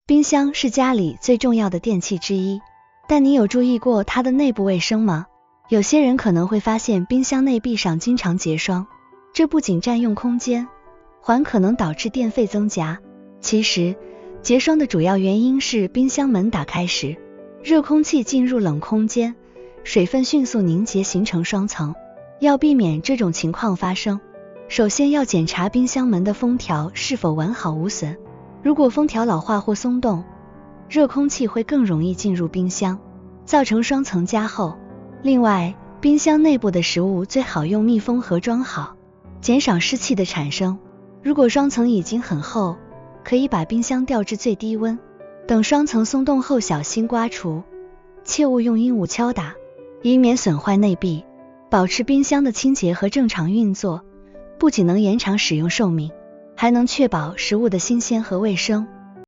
冰箱是家里最重要的电器之一，但你有注意过它的内部卫生吗？有些人可能会发现冰箱内壁上经常结霜，这不仅占用空间，还可能导致电费增加。其实，结霜的主要原因是冰箱门打开时，热空气进入冷空间，水分迅速凝结形成霜层。要避免这种情况发生，首先要检查冰箱门的封条是否完好无损。如果封条老化或松动，热空气会更容易进入冰箱，造成霜层加厚。另外，冰箱内部的食物最好用密封盒装好，减少湿气的产生。如果霜层已经很厚，可以把冰箱调至最低温，等霜层松动后小心刮除，切勿用硬物敲打，以免损坏内壁。保持冰箱的清洁和正常运作，不仅能延长使用寿命，还能确保食物的新鲜和卫生。